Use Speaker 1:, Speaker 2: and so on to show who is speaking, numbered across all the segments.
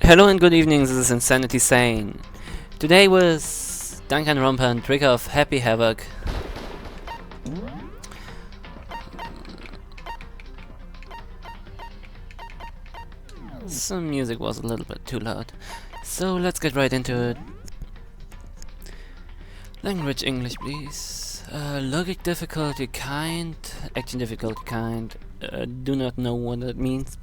Speaker 1: Hello and good evening, this is Insanaty Zane. Today with Dangan Ronpa and Trigger of Happy Havoc. Some music was a little bit too loud, so let's get right into it. Language English please. Logic difficulty kind, action difficulty kind. Do not know what that means.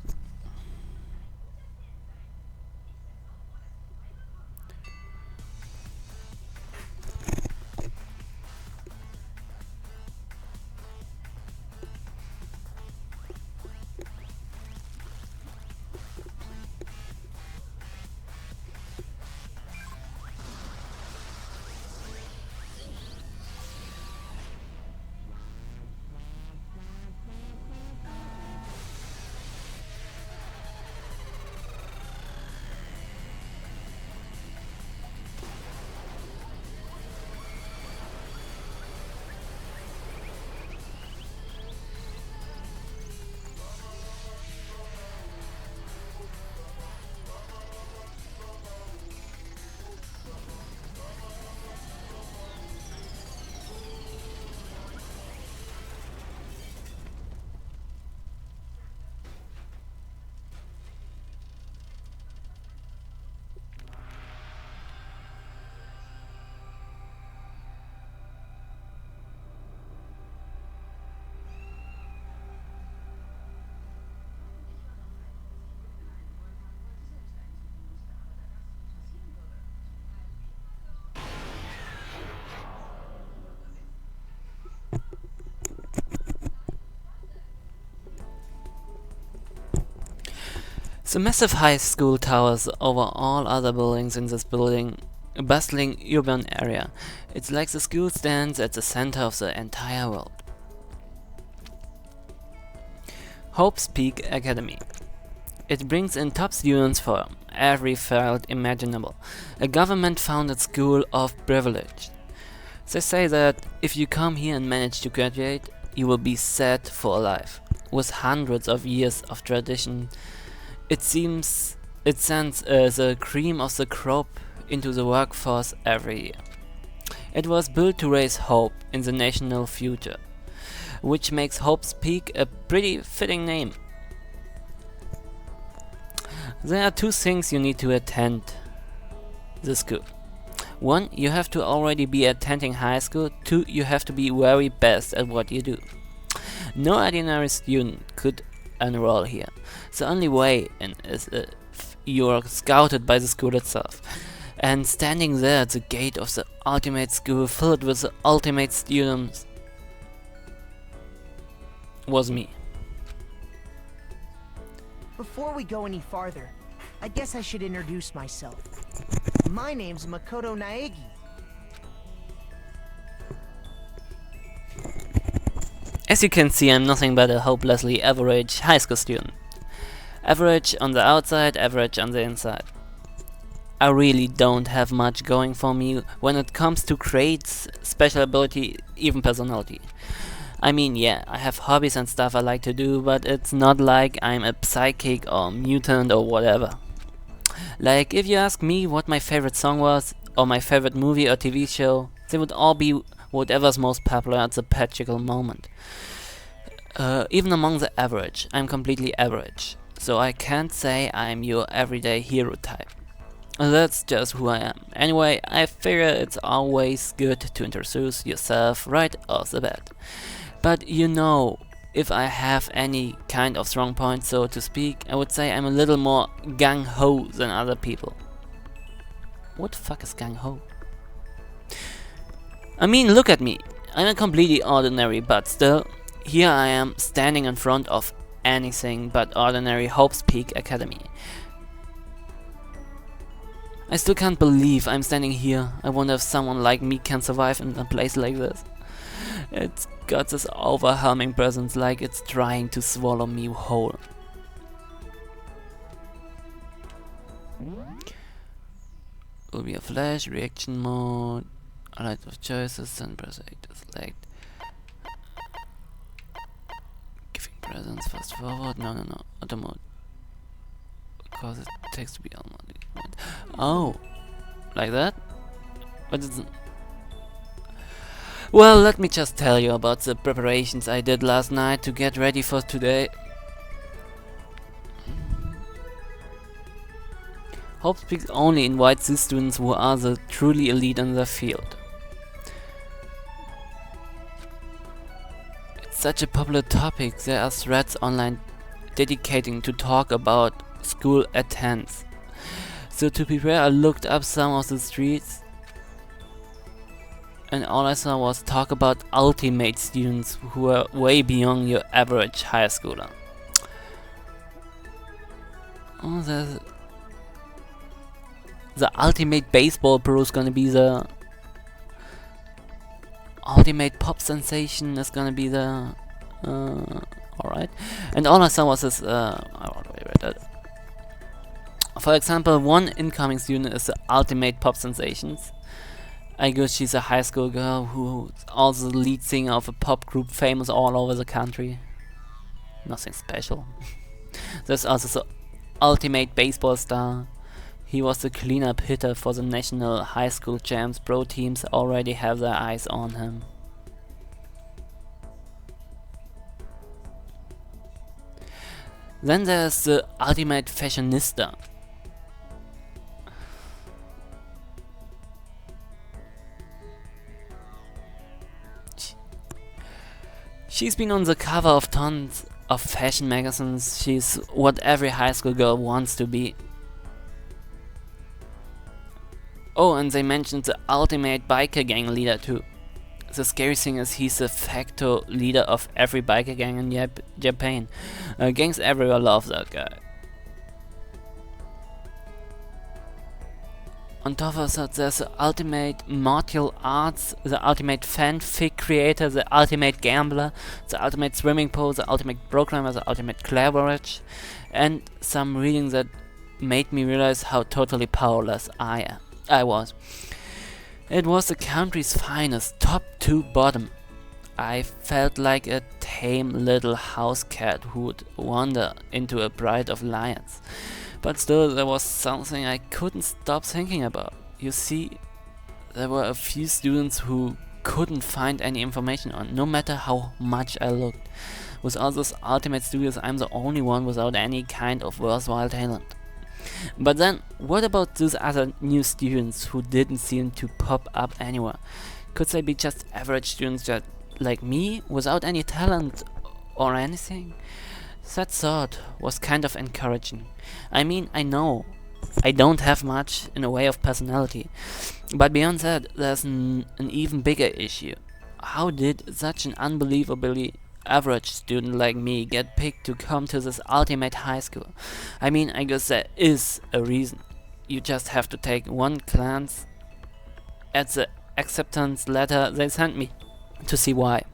Speaker 1: The massive high school towers over all other buildings in this bustling urban area. It's like the school stands at the center of the entire world. Hope's Peak Academy. It brings in top students from every field imaginable. A government-founded school of privilege. They say that if you come here and manage to graduate, you will be set for life. With hundreds of years of tradition, it sends the cream of the crop into the workforce every year. It was built to raise hope in the national future, which makes Hope's Peak a pretty fitting name. There are two things you need to attend the school. One, you have to already be attending high school. Two, you have to be very best at what you do. No ordinary student could enroll here. The only way in is if you are scouted by the school itself. And standing there at the gate of the ultimate school filled with the ultimate students was me.
Speaker 2: Before we go any farther, I guess I should introduce myself. My name's Makoto Naegi.
Speaker 1: As you can see, I'm nothing but a hopelessly average high school student. Average on the outside, average on the inside. I really don't have much going for me when it comes to traits, special ability, even personality. I mean, yeah, I have hobbies and stuff I like to do, but it's not like I'm a psychic or mutant or whatever. Like, if you ask me what my favorite song was, or my favorite movie or TV show, they would all be whatever's most popular at the particular moment. Even among the average, I'm completely average, so I can't say I'm your everyday hero type. That's just who I am. Anyway, I figure it's always good to introduce yourself right off the bat. But you know, if I have any kind of strong point, so to speak, I would say I'm a little more gung-ho than other people. What the fuck is gung-ho? I mean, look at me. I'm a completely ordinary, but still, here I am standing in front of anything but ordinary Hope's Peak Academy. I still can't believe I'm standing here. I wonder if someone like me can survive in a place like this. It's got this overwhelming presence, like it's trying to swallow me whole. Will be a flash, reaction mode, a lot of choices, and press A to select. Giving presence, fast forward, no, auto mode. Because it takes to be almost. Oh, like that? What is it? Well, let me just tell you about the preparations I did last night to get ready for today. Hope Speaks only invites these students who are the truly elite in their field. It's such a popular topic, there are threads online dedicating to talk about school attends. So to prepare, I looked up some of the streets, and all I saw was talk about ultimate students who are way beyond your average high schooler. Oh, there's the ultimate baseball pro is gonna be the ultimate pop sensation is gonna be the alright. And all I saw was this for example, one incoming student is the ultimate pop sensations. I guess she's a high school girl who's also the lead singer of a pop group famous all over the country. Nothing special. There's also the ultimate baseball star. He was the cleanup hitter for the national high school champs. Pro teams already have their eyes on him. Then there's the ultimate fashionista. She's been on the cover of tons of fashion magazines. She's what every high school girl wants to be. Oh, and they mentioned the ultimate biker gang leader too. The scary thing is he's the facto leader of every biker gang in Japan. Gangs everywhere love that guy. On top of that, there's the ultimate martial arts, the ultimate fanfic creator, the ultimate gambler, the ultimate swimming pool, the ultimate programmer, the ultimate cleverage, and some reading that made me realize how totally powerless I was. It was the country's finest, top to bottom. I felt like a tame little house cat who would wander into a bride of lions. But still, there was something I couldn't stop thinking about. You see, there were a few students who couldn't find any information on, no matter how much I looked. With all those ultimate studios, I'm the only one without any kind of worthwhile talent. But then, what about those other new students who didn't seem to pop up anywhere? Could they be just average students just like me, without any talent or anything? That thought was kind of encouraging. I mean, I know I don't have much in the way of personality, but beyond that, there's an even bigger issue. How did such an unbelievably average student like me get picked to come to this ultimate high school? I mean, I guess there is a reason. You just have to take one glance at the acceptance letter they sent me to see why.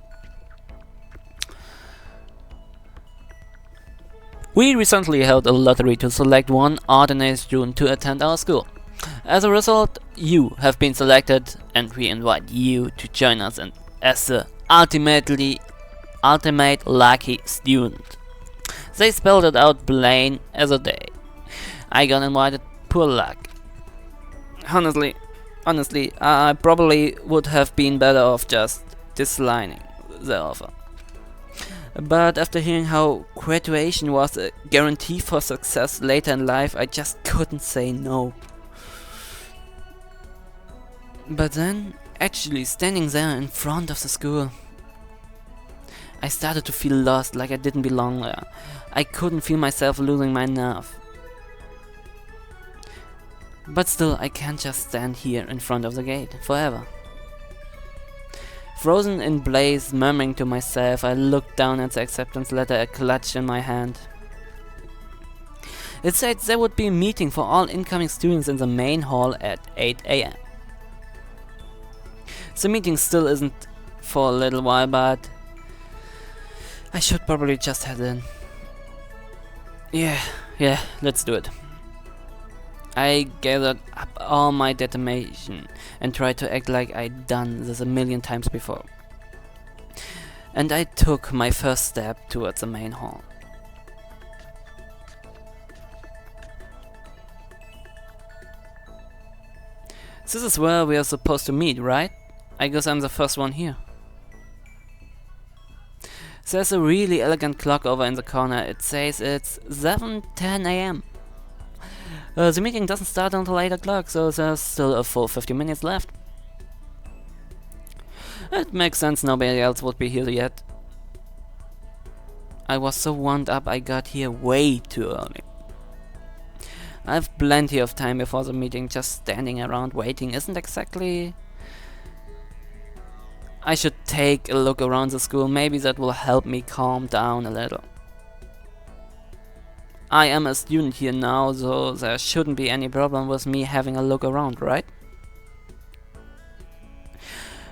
Speaker 1: We recently held a lottery to select one ordinary student to attend our school. As a result, you have been selected, and we invite you to join us as the ultimate lucky student. They spelled it out plain as a day. I got invited, poor luck. Honestly, I probably would have been better off just declining the offer. But after hearing how graduation was a guarantee for success later in life, I just couldn't say no. But then, actually standing there in front of the school, I started to feel lost, like I didn't belong there. I couldn't feel myself losing my nerve. But still, I can't just stand here in front of the gate forever. Frozen in place, murmuring to myself, I looked down at the acceptance letter I clutched in my hand. It said there would be a meeting for all incoming students in the main hall at 8 AM. The meeting still isn't for a little while, but I should probably just head in. Yeah, let's do it. I gathered up all my determination and tried to act like I'd done this a million times before. And I took my first step towards the main hall. This is where we are supposed to meet, right? I guess I'm the first one here. There's a really elegant clock over in the corner. It says it's 7:10 AM. The meeting doesn't start until 8 o'clock, so there's still a full 50 minutes left. It makes sense nobody else would be here yet. I was so wound up I got here way too early. I have plenty of time before the meeting. Just standing around waiting isn't exactly... I should take a look around the school. Maybe that will help me calm down a little. I am a student here now, so there shouldn't be any problem with me having a look around, right?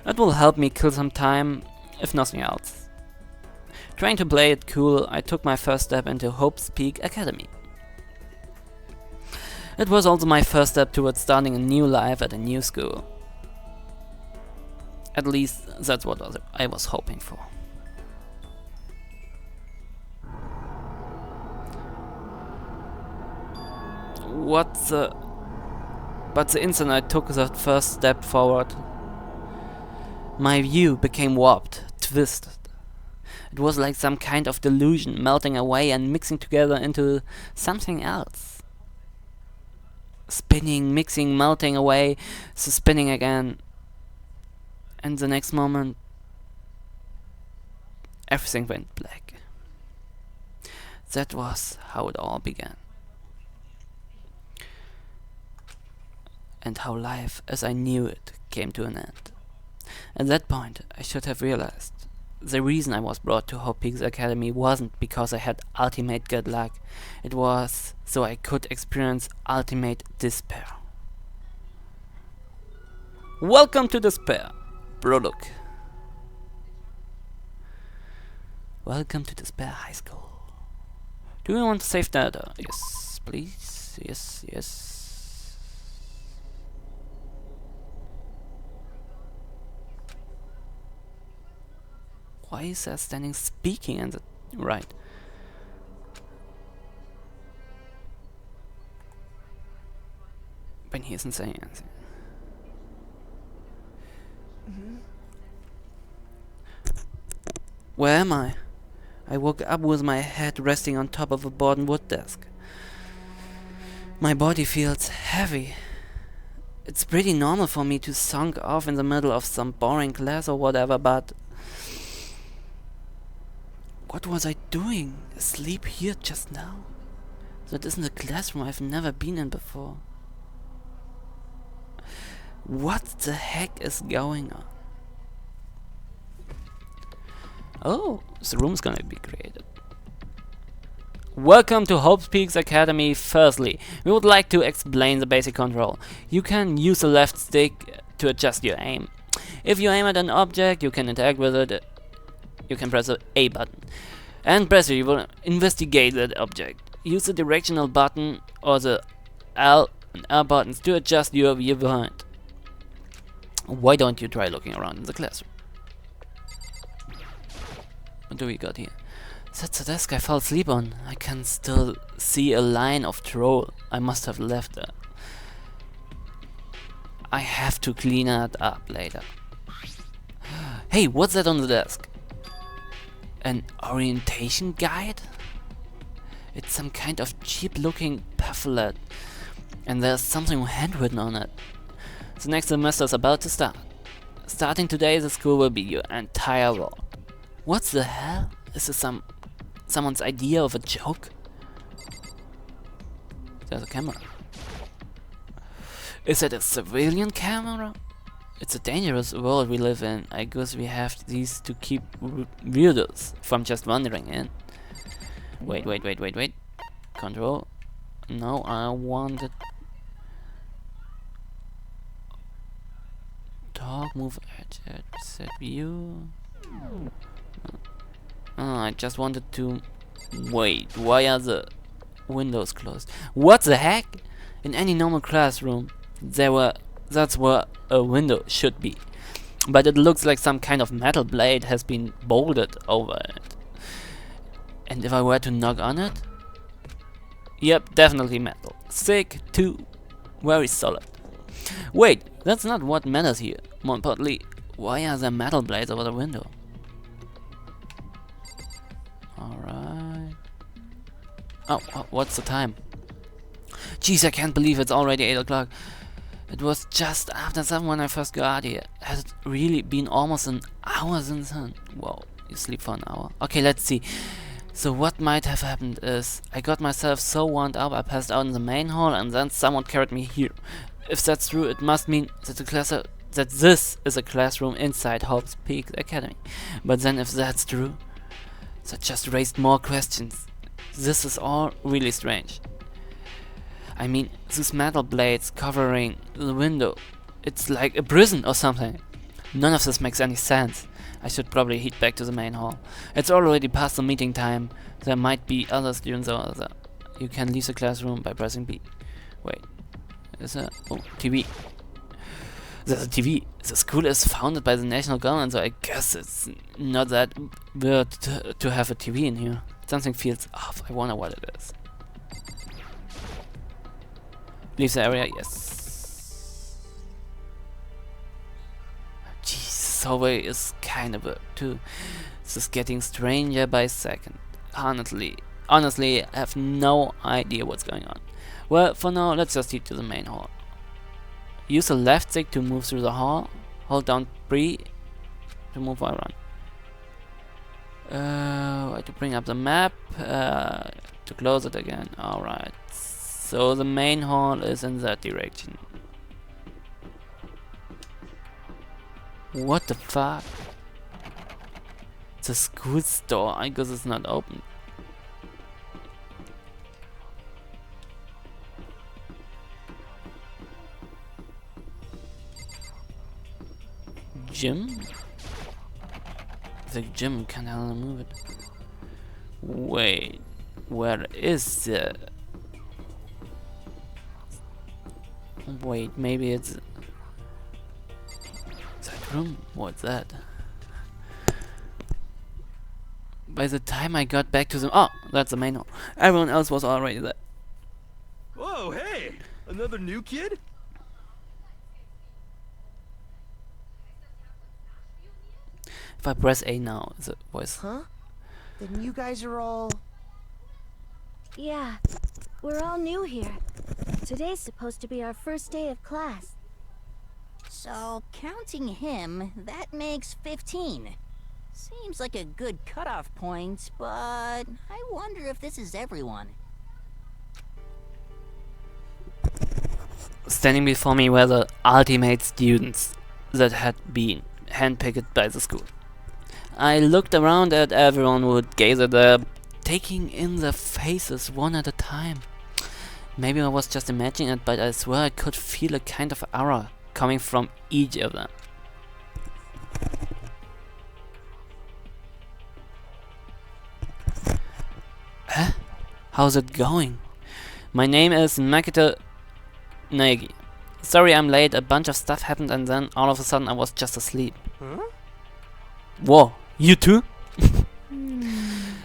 Speaker 1: It will help me kill some time, if nothing else. Trying to play it cool, I took my first step into Hope's Peak Academy. It was also my first step towards starting a new life at a new school. At least that's what I was hoping for. But the instant I took that first step forward, my view became warped, twisted. It was like some kind of delusion melting away and mixing together into something else. Spinning, mixing, melting away, so spinning again. And the next moment, everything went black. That was how it all began. And how life, as I knew it, came to an end. At that point, I should have realized the reason I was brought to Hope Peaks Academy wasn't because I had ultimate good luck. It was so I could experience ultimate despair. Welcome to despair. Prologue. Welcome to Despair High School. Do you want to save data? Yes, please. Yes, yes. Why is there standing speaking on the right? But he isn't saying anything. Where am I? I woke up with my head resting on top of a board and wood desk. My body feels heavy. It's pretty normal for me to sunk off in the middle of some boring class or whatever, but... what was I doing? Asleep here just now? That isn't a classroom I've never been in before. What the heck is going on? Oh, the room's gonna be created. Welcome to Hope Peaks Academy. Firstly, we would like to explain the basic control. You can use the left stick to adjust your aim. If you aim at an object, you can interact with it. You can press the A button. And press it, you will investigate that object. Use the directional button or the L and R buttons to adjust your viewpoint. Why don't you try looking around in the classroom? What do we got here? That's the desk I fell asleep on. I can still see a line of troll. I must have left that. I have to clean it up later. Hey, what's that on the desk? An orientation guide? It's some kind of cheap looking pamphlet. And there's something handwritten on it. The next semester's about to start. Starting today, the school will be your entire world. What the hell? Is this someone's idea of a joke? There's a camera. Is it a civilian camera? It's a dangerous world we live in. I guess we have these to keep weirdos from just wandering in. Wait. Control. No, I want it. Talk, move, edge, set view. I just wanted to... Wait, why are the windows closed? What the heck? In any normal classroom, that's where a window should be. But it looks like some kind of metal blade has been bolted over it. And if I were to knock on it? Yep, definitely metal. Thick, too, very solid. Wait, That's not what matters here. More importantly, why are there metal blades over the window? Alright. Oh, what's the time? Jeez, I can't believe it's already 8 o'clock. It was just after 7 when I first got here. Has it really been almost an hour since then? Whoa, you sleep for an hour? Okay, let's see. So what might have happened is, I got myself so wound up I passed out in the main hall and then someone carried me here. If that's true, it must mean that this is a classroom inside Hope's Peak Academy. But then if that's true, that just raised more questions. This is all really strange. I mean, these metal blades covering the window, it's like a prison or something. None of this makes any sense. I should probably head back to the main hall. It's already past the meeting time. There might be other students over there. You can leave the classroom by pressing B. Wait, is there? Oh, TV. There's a TV. The school is founded by the national government, so I guess it's not that weird to have a TV in here. Something feels off. I wonder what it is. Leave the area, yes. Jeez, the hallway is kind of weird too. This is getting stranger by second. Honestly, I have no idea what's going on. Well, for now, let's just head to the main hall. Use the left stick to move through the hall. Hold down B to move around. To bring up the map. To close it again. Alright. So the main hall is in that direction. What the fuck? It's a school store. I guess it's not open. Gym? The gym can hardly move it. Wait, where is the... Wait, maybe it's... that room? What's that? By the time I got back to the... Oh, that's the main hall. Everyone else was already there.
Speaker 3: Whoa, hey! Another new kid?
Speaker 1: If I press A now, the voice...
Speaker 2: Huh? Then you guys are all...
Speaker 4: Yeah, we're all new here. Today's supposed to be our first day of class.
Speaker 5: So, counting him, that makes 15. Seems like a good cutoff point, but I wonder if this is everyone.
Speaker 1: Standing before me were the ultimate students that had been handpicked by the school. I looked around at everyone who would gathered there, taking in their faces one at a time. Maybe I was just imagining it, but I swear I could feel a kind of aura coming from each of them. Huh? How's it going? My name is Makito Naegi. Sorry I'm late, a bunch of stuff happened and then all of a sudden I was just asleep.
Speaker 3: Huh?
Speaker 1: Whoa, you too?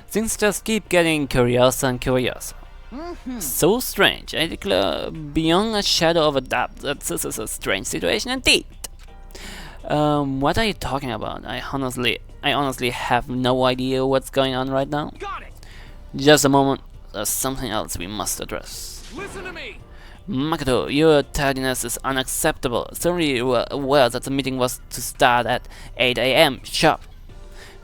Speaker 1: Things just keep getting curiouser and curiouser. So strange, I declare beyond a shadow of a doubt that this is a strange situation indeed. What are you talking about? I honestly have no idea what's going on right now.
Speaker 3: Got it!
Speaker 1: Just a moment, there's something else we must address.
Speaker 3: Listen to me!
Speaker 1: Makoto, your tardiness is unacceptable. Certainly you were aware that the meeting was to start at 8 AM sharp.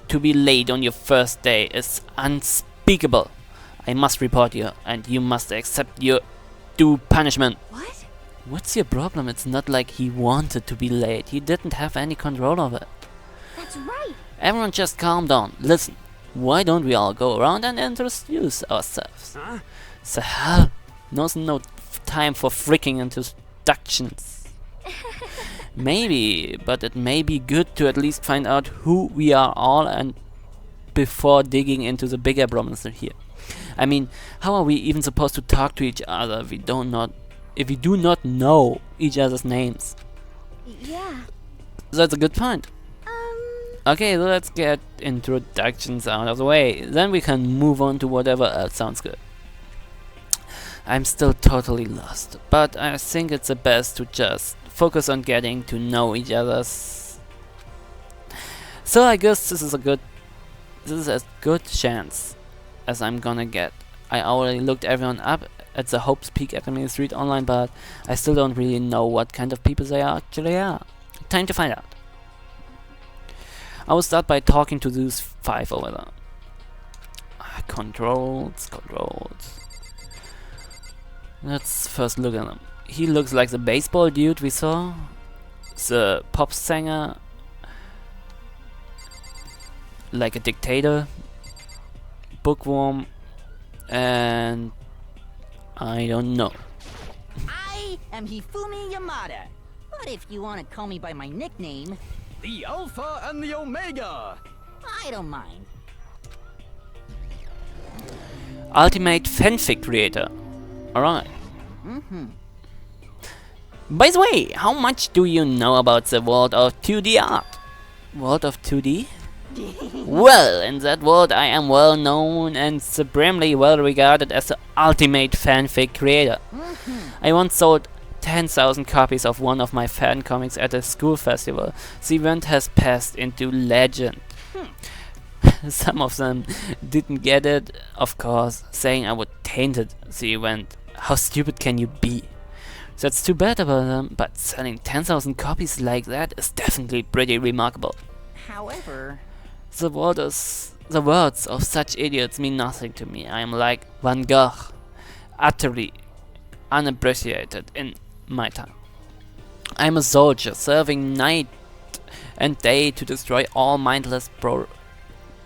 Speaker 1: To be late on your first day is unspeakable. I must report you, and you must accept your due punishment.
Speaker 4: What?
Speaker 1: What's your problem? It's not like he wanted to be late. He didn't have any control over it.
Speaker 4: That's right.
Speaker 1: Everyone just calm down. Listen, why don't we all go around and introduce ourselves?
Speaker 3: Huh?
Speaker 1: The hell? No time for freaking introductions. Maybe, but it may be good to at least find out who we are all and before digging into the bigger problems here. I mean, how are we even supposed to talk to each other if we do not know each other's names?
Speaker 4: Yeah.
Speaker 1: That's a good point. Okay, so let's get introductions out of the way. Then we can move on to whatever else sounds good. I'm still totally lost, but I think it's the best to just focus on getting to know each other. So I guess this is as good chance as I'm gonna get. I already looked everyone up at the Hope's Peak Academy Street online, but I still don't really know what kind of people they actually are. Time to find out. I will start by talking to those 5 over there. Controls. Let's first look at him. He looks like the baseball dude we saw, the pop singer, like a dictator, bookworm, and I don't know.
Speaker 5: I am Hifumi Yamada, but if you want to call me by my nickname,
Speaker 3: The Alpha and the Omega.
Speaker 5: I don't mind.
Speaker 1: Ultimate fanfic creator. Alright. By the way, how much do you know about the world of 2D art? World of 2D? Well, in that world I am well known and supremely well regarded as the ultimate fanfic creator. I once sold 10,000 copies of one of my fan comics at a school festival. The event has passed into legend. Some of them didn't get it, of course, saying I would tainted the event. How stupid can you be? That's too bad about them, but selling 10,000 copies like that is definitely pretty remarkable.
Speaker 5: However,
Speaker 1: The words of such idiots mean nothing to me. I am like Van Gogh, utterly unappreciated in my time. I am a soldier serving night and day to destroy all mindless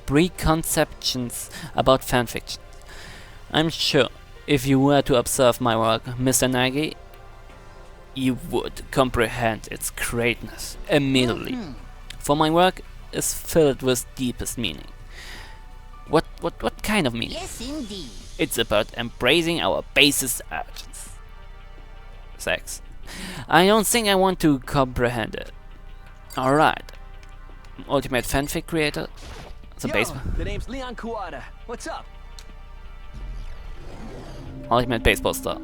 Speaker 1: preconceptions about fanfiction. I'm sure if you were to observe my work, Mr. Nagi, you would comprehend its greatness immediately. For my work is filled with deepest meaning. What kind of meaning?
Speaker 5: yes indeed.
Speaker 1: It's about embracing our basest urges. Sex. I don't think I want to comprehend it. Alright. Ultimate fanfic creator. The baseball.
Speaker 3: The name's Leon Kawada. What's up?
Speaker 1: Ultimate baseball star.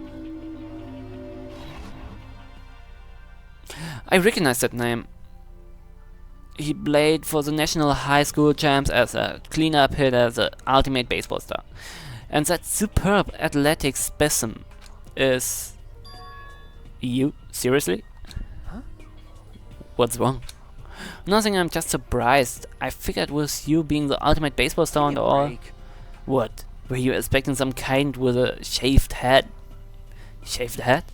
Speaker 1: I recognize that name. He played for the national high school champs as a cleanup hitter, the ultimate baseball star. And that superb athletic specimen is... You? Seriously?
Speaker 3: Huh?
Speaker 1: What's wrong? Nothing, I'm just surprised. I figured with you being the ultimate baseball star and all... What? Were you expecting some kind with a shaved head? Shaved head?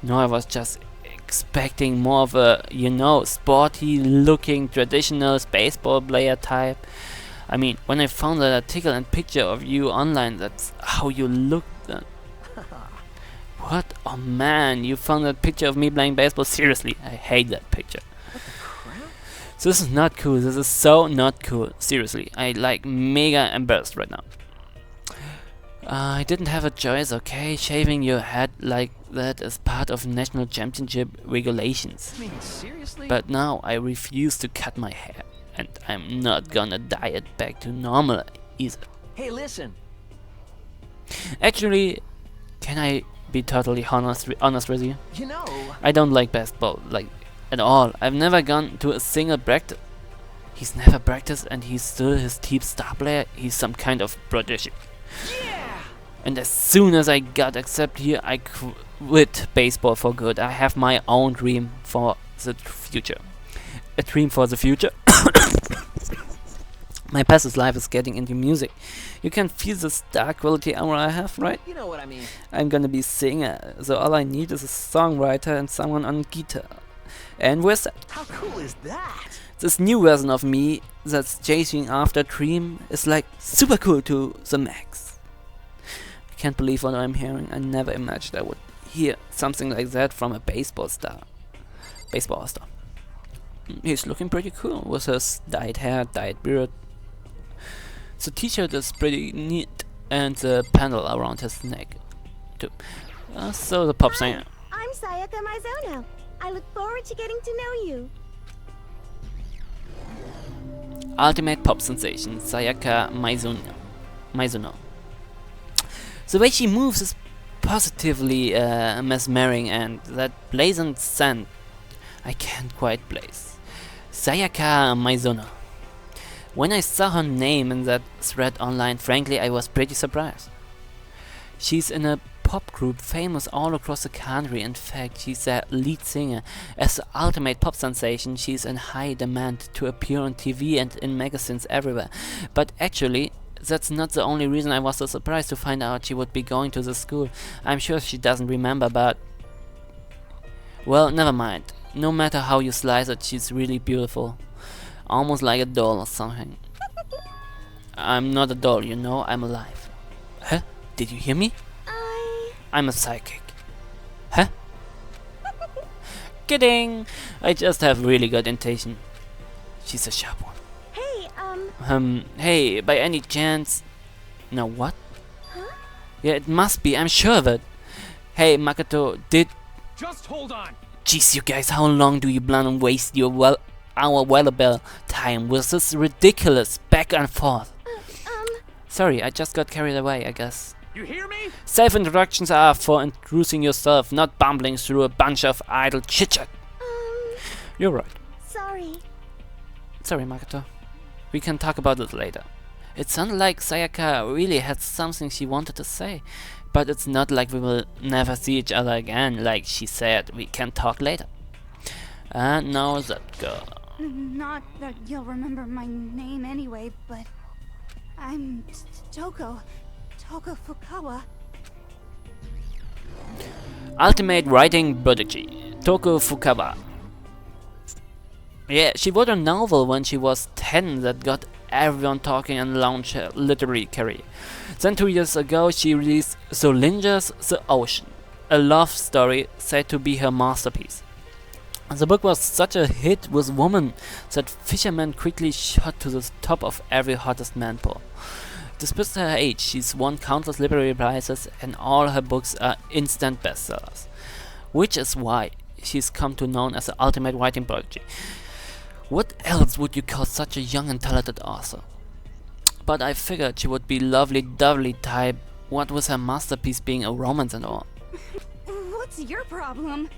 Speaker 1: No, I was just expecting more of a, you know, sporty looking traditional baseball player type. I mean, when I found that article and picture of you online, that's how you looked then. What? Oh man, you found that picture of me playing baseball? Seriously, I hate that picture. This is not cool, this is so not cool. Seriously, I like mega embarrassed right now. I didn't have a choice, okay? Shaving your head like that is part of national championship regulations.
Speaker 3: I mean, seriously?
Speaker 1: But now I refuse to cut my hair. And I'm not gonna dye it back to normal either.
Speaker 3: Hey, listen.
Speaker 1: Actually, can I be totally honest with you?
Speaker 3: You know...
Speaker 1: I don't like baseball, like, at all. I've never gone to a single practice. He's never practiced and he's still his team's star player. He's some kind of prodigy.
Speaker 3: Yeah!
Speaker 1: And as soon as I got accepted here, I quit baseball for good. I have my own dream for the future. A dream for the future? My past life is getting into music. You can feel the star quality aura I have, right?
Speaker 3: You know what I mean.
Speaker 1: I'm gonna be a singer, so all I need is a songwriter and someone on guitar. And we're set.
Speaker 3: How cool is that?
Speaker 1: This new version of me that's chasing after dream is like super cool to the max. I can't believe what I'm hearing. I never imagined I would hear something like that from a baseball star. He's looking pretty cool with his dyed hair, dyed beard. The t-shirt is pretty neat and the panel around his neck too. So the pop singer.
Speaker 4: I'm Sayaka MAIZONO. I look forward to getting to know you.
Speaker 1: Ultimate pop sensation, Sayaka MAIZONO. The way she moves is positively mesmering, and that blazing scent I can't quite place. SAYAKA MAIZONO. When I saw her name in that thread online, frankly, I was pretty surprised. She's in a pop group famous all across the country. In fact, she's their lead singer. As the ultimate pop sensation, she's in high demand to appear on TV and in magazines everywhere. But actually, that's not the only reason I was so surprised to find out she would be going to the school. I'm sure she doesn't remember, but... well, never mind. No matter how you slice it, she's really beautiful. Almost like a doll or something. I'm not a doll, you know, I'm alive. Huh? Did you hear me? I'm a psychic. Huh? Kidding! I just have really good intuition. She's a sharp one.
Speaker 4: Hey,
Speaker 1: Hey, by any chance... No, what?
Speaker 4: Huh?
Speaker 1: Yeah, it must be, I'm sure of it. Hey, Makoto,
Speaker 3: Just hold on.
Speaker 1: Jeez, you guys, how long do you plan on waste your our valuable time with this ridiculous back and forth? Sorry, I just got carried away, I guess.
Speaker 3: You hear me?
Speaker 1: Self-introductions are for introducing yourself, not bumbling through a bunch of idle chit-chat. You're right.
Speaker 4: sorry.
Speaker 1: Sorry, Makoto. We can talk about it later. It sounded like Sayaka really had something she wanted to say, but it's not like we will never see each other again. Like she said, we can talk later. And now that girl.
Speaker 6: Not that you'll remember my name anyway, but I'm Toko FUKAWA.
Speaker 1: Ultimate writing prodigy, TOKO FUKAWA. Yeah, she wrote a novel when she was 10 that got everyone talking and launched her literary career. Then 2 years ago she released So Lingers the Ocean, a love story said to be her masterpiece. The book was such a hit with women that fishermen quickly shot to the top of every hottest man pool. Despite her age, she's won countless literary prizes and all her books are instant bestsellers. Which is why she's come to known as the ultimate writing prodigy. What else would you call such a young and talented author? But I figured she would be lovely dovely type, what with her masterpiece being a romance and all.
Speaker 6: What's your problem?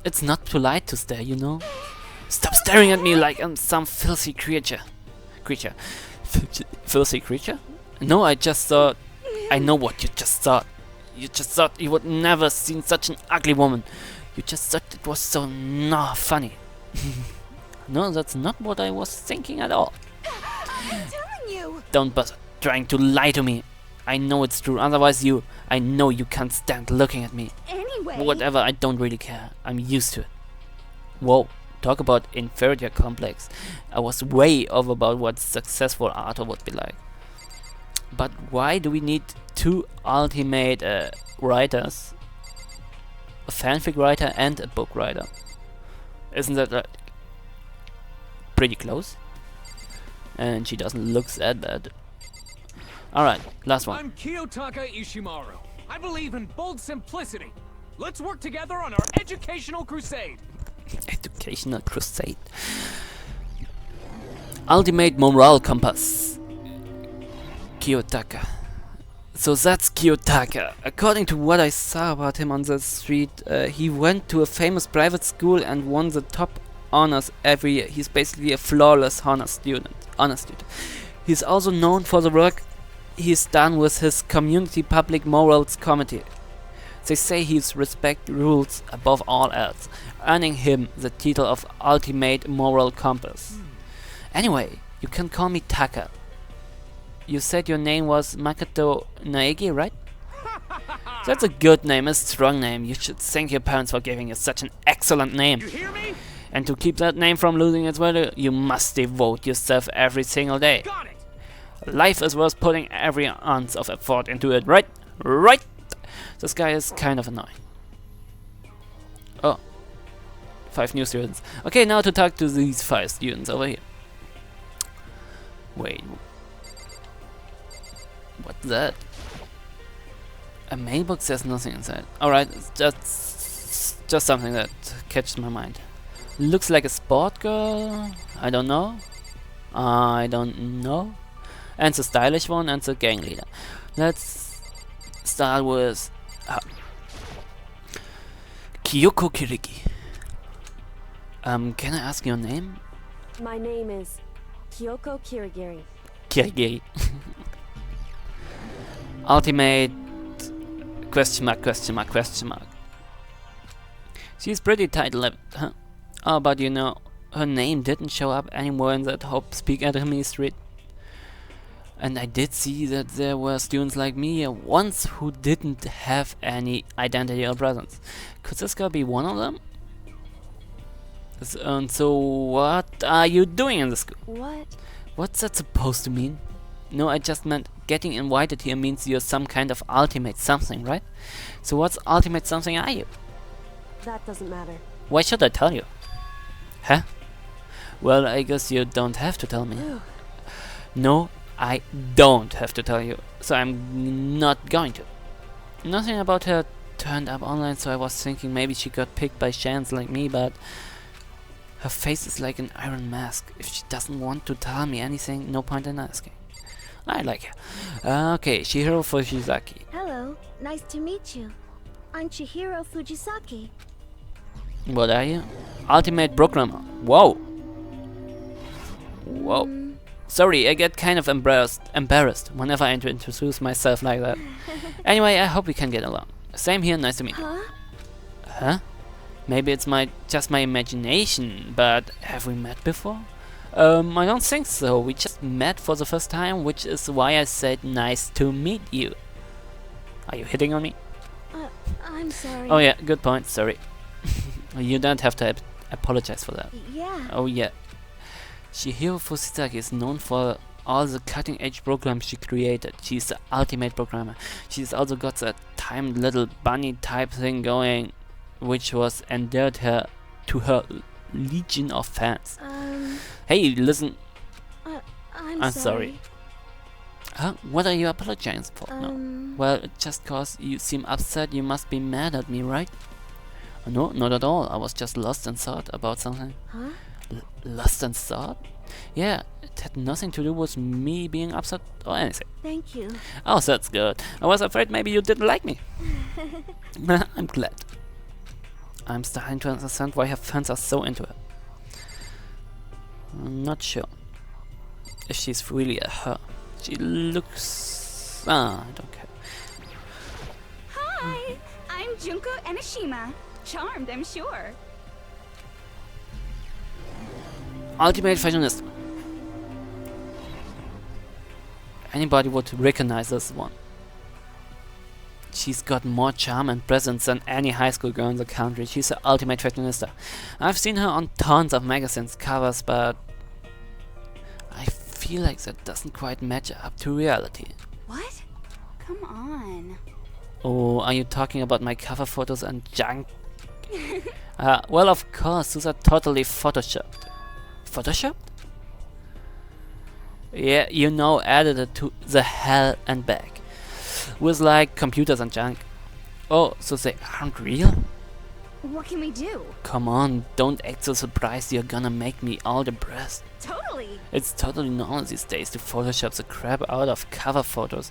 Speaker 1: It's not polite to stare, you know? Stop staring at me like I'm some filthy creature. Filthy creature? No, I just thought... I know what you just thought. You just thought you would never seen such an ugly woman. You just thought it was so funny. No, that's not what I was thinking at all.
Speaker 6: I'm telling you!
Speaker 1: Don't bother trying to lie to me. I know it's true, otherwise I know you can't stand looking at me.
Speaker 6: Anyway...
Speaker 1: Whatever, I don't really care. I'm used to it. Whoa, talk about inferior complex. I was way off about what successful author would be like. But why do we need two ultimate writers? A fanfic writer and a book writer. Isn't that pretty close? And she doesn't look that bad. Alright, last one.
Speaker 7: I'm Kiyotaka Ishimaru. I believe in bold simplicity. Let's work together on our educational crusade.
Speaker 1: Educational crusade. Ultimate moral compass. Kiyotaka. So that's Kiyotaka. According to what I saw about him on the street, he went to a famous private school and won the top honors every year. He's basically a flawless honor student. He's also known for the work he's done with his community public morals committee. They say he's respect rules above all else, earning him the title of ultimate moral compass. Anyway, you can call me Taka. You said your name was Makoto Naegi, right? That's a good name, a strong name. You should thank your parents for giving you such an excellent name.
Speaker 7: You hear me?
Speaker 1: And to keep that name from losing its value, you must devote yourself every single day.
Speaker 7: Got it.
Speaker 1: Life is worth putting every ounce of effort into it, right? Right! This guy is kind of annoying. Oh. 5 new students. Okay, now to talk to these 5 students over here. Wait. What's that? A mailbox says nothing inside. Alright, it's just something that catches my mind. Looks like a sport girl. I don't know. And the stylish one and the gang leader. Let's start with Kyoko Kiriki. Can I ask your name?
Speaker 4: My name is Kyoko Kirigiri.
Speaker 1: Kirigiri. Ultimate question mark, question mark, question mark. She's pretty tight-lipped, huh? Oh, but you know, her name didn't show up anymore in that Hope Speak Academy street. And I did see that there were students like me once who didn't have any identity or presence. Could this girl be one of them? And so what are you doing in the school?
Speaker 4: What?
Speaker 1: What's that supposed to mean? No, I just meant getting invited here means you're some kind of ultimate something, right? So what's ultimate something are you?
Speaker 4: That doesn't matter.
Speaker 1: Why should I tell you? Huh? Well, I guess you don't have to tell me. No, I don't have to tell you, so I'm not going to. Nothing about her turned up online, so I was thinking maybe she got picked by chance like me, but her face is like an iron mask. If she doesn't want to tell me anything, no point in asking. I like her. Okay, Chihiro Fujisaki.
Speaker 4: Hello, nice to meet you. I'm Chihiro Fujisaki.
Speaker 1: What are you? Ultimate programmer. Whoa. Whoa. Sorry, I get kind of embarrassed whenever I introduce myself like that. Anyway, I hope we can get along. Same here, nice to meet you.
Speaker 4: Huh?
Speaker 1: Huh? Maybe it's just my imagination, but have we met before? I don't think so. We just met for the first time, which is why I said nice to meet you. Are you hitting on me?
Speaker 4: I'm sorry.
Speaker 1: Oh yeah, good point, sorry. You don't have to apologize for that.
Speaker 4: Yeah.
Speaker 1: Oh yeah. Chihiro Fujisaki is known for all the cutting-edge programs she created. She's the ultimate programmer. She's also got that timed little bunny type thing going, which was endeared her to her legion of fans. Hey, listen.
Speaker 4: I'm
Speaker 1: sorry. Huh? What are you apologizing for? No. Well, just cause you seem upset, you must be mad at me, right? No, not at all. I was just lost in thought about something.
Speaker 4: Huh?
Speaker 1: Lost in thought? Yeah, it had nothing to do with me being upset or anything.
Speaker 4: Thank you.
Speaker 1: Oh, that's good. I was afraid maybe you didn't like me. I'm glad. I'm starting to understand why her fans are so into her. I'm not sure if she's really a her. She looks... I don't care.
Speaker 6: Hi, I'm Junko Enoshima. Charmed, I'm sure.
Speaker 1: Ultimate fashionista. Anybody would recognize this one. She's got more charm and presence than any high school girl in the country. She's the ultimate fashionista. I've seen her on tons of magazines covers, but I feel like that doesn't quite match up to reality.
Speaker 6: What? Come on.
Speaker 1: Oh, are you talking about my cover photos and junk? Well, of course, those are totally photoshopped. Photoshopped? Yeah, you know, edited to the hell and back. With like computers and junk. Oh, so they aren't real?
Speaker 6: What can we do?
Speaker 1: Come on, don't act so surprised you're gonna make me all depressed.
Speaker 6: Totally.
Speaker 1: It's totally normal these days to photoshop the crap out of cover photos.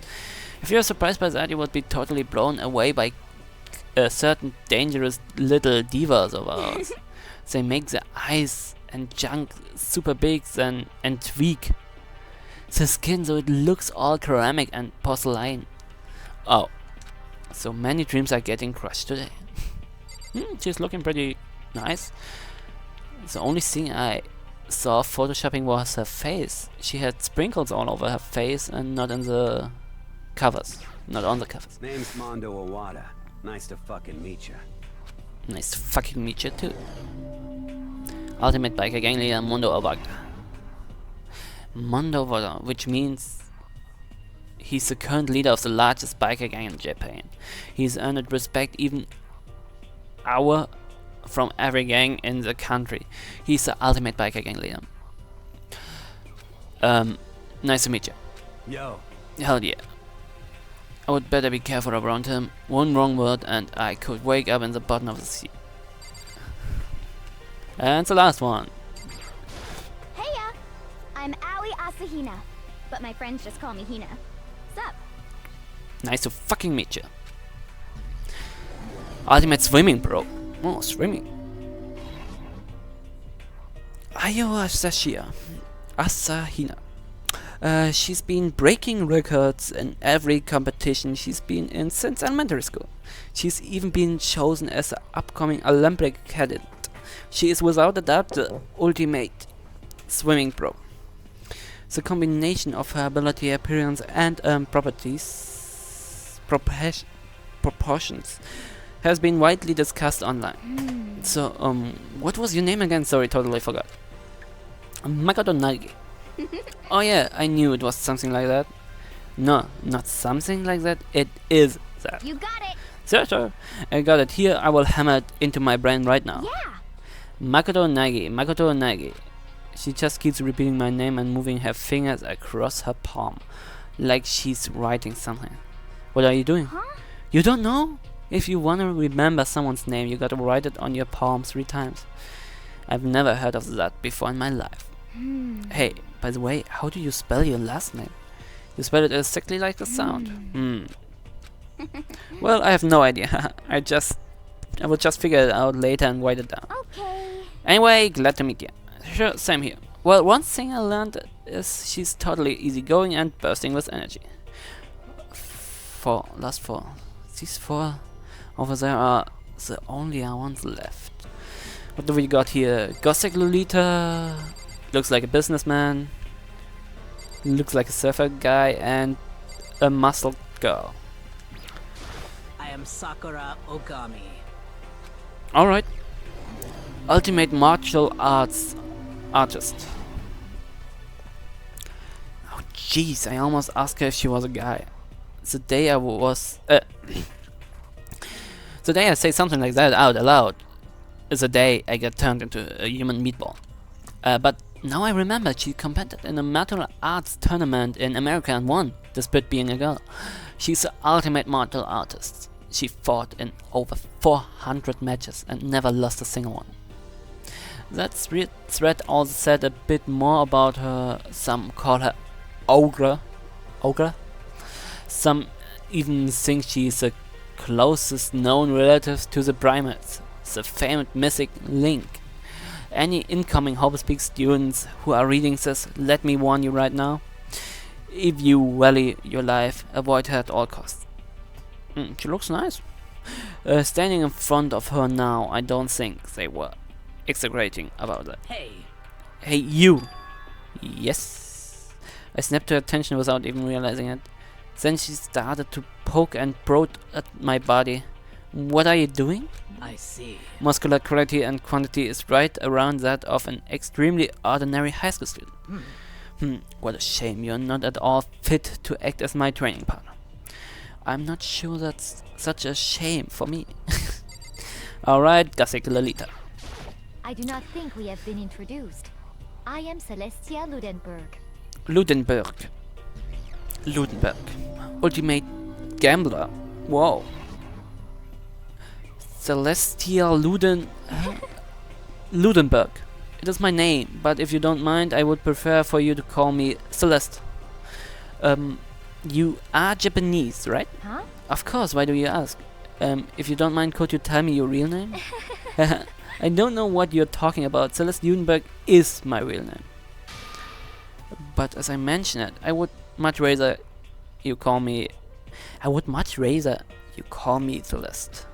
Speaker 1: If you're surprised by that, you would be totally blown away by certain dangerous little divas of ours. They make the eyes and junk super big and tweak the skin so it looks all ceramic and porcelain. Oh, so many dreams are getting crushed today. She's looking pretty nice. The only thing I saw photoshopping was her face. She had sprinkles all over her face and not in the covers. Not on the covers.
Speaker 8: Name's Mondo OWADA. Nice to fucking meet ya.
Speaker 1: Nice to fucking meet you too. Ultimate biker gang leader Mondo OWADA. Mondo OWADA, which means he's the current leader of the largest biker gang in Japan. He's earned respect even from every gang in the country. He's the ultimate biker gang leader. Nice to meet you.
Speaker 8: Yo.
Speaker 1: Hell yeah. I would better be careful around him. One wrong word and I could wake up in the bottom of the sea. And the last one.
Speaker 9: Heya! I'm Ali Asahina, but my friends just call me Hina. Sup?
Speaker 1: Nice to fucking meet you. Ultimate swimming, bro. Oh, swimming. Ayo Asahina. She's been breaking records in every competition she's been in since elementary school. She's even been chosen as an upcoming Olympic cadet. She is without a doubt the ultimate swimming pro. The combination of her ability, appearance, and proportions has been widely discussed online. So, what was your name again? Sorry, totally forgot. Makoto Nagi. Oh yeah, I knew it was something like that. No, not something like that. It is that.
Speaker 9: You got it.
Speaker 1: Sure. I got it here. I will hammer it into my brain right now.
Speaker 9: Yeah.
Speaker 1: Makoto Nagi. She just keeps repeating my name and moving her fingers across her palm, like she's writing something. What are you doing?
Speaker 9: Huh?
Speaker 1: You don't know? If you want to remember someone's name, you gotta write it on your palm 3 times. I've never heard of that before in my life. Hey, by the way, how do you spell your last name? You spell it exactly like the sound. Well, I have no idea. I will just figure it out later and write it down.
Speaker 9: Okay.
Speaker 1: Anyway, glad to meet you. Sure, same here. Well, one thing I learned is she's totally easygoing and bursting with energy. Last 4. These 4 over there are the only ones left. What do we got here? Gothic Lolita. Looks like a businessman. Looks like a surfer guy and a muscled girl.
Speaker 10: I am Sakura Ogami.
Speaker 1: Alright. Ultimate martial arts artist. Oh jeez, I almost asked her if she was a guy. The day I the day I say something like that out aloud is the day I get turned into a human meatball. But now I remember she competed in a martial arts tournament in America and won, despite being a girl. She's the ultimate martial artist. She fought in over 400 matches and never lost a single one. That thread also said a bit more about her. Some call her Ogre. Some even think she's the closest known relative to the primates, the famous mythic Link. Any incoming HopeSpeak students who are reading this, let me warn you right now. If you value your life, avoid her at all costs. She looks nice. Standing in front of her now, I don't think they were exaggerating about that. Hey, you! Yes. I snapped her attention without even realizing it. Then she started to poke and prod at my body. What are you doing?
Speaker 10: I see.
Speaker 1: Muscular quality and quantity is right around that of an extremely ordinary high school student. What a shame you're not at all fit to act as my training partner. I'm not sure that's such a shame for me. Alright, Gothic Lolita.
Speaker 9: I do not think we have been introduced. I am Celestia
Speaker 1: Ludenberg. Ultimate gambler. Whoa. Celestia Ludenberg. It is my name, but if you don't mind, I would prefer for you to call me Celeste. You are Japanese, right?
Speaker 9: Huh?
Speaker 1: Of course, why do you ask? If you don't mind, could you tell me your real name? I don't know what you're talking about. Celeste Ludenberg is my real name. But as I mentioned it, I would much rather you call me Celeste.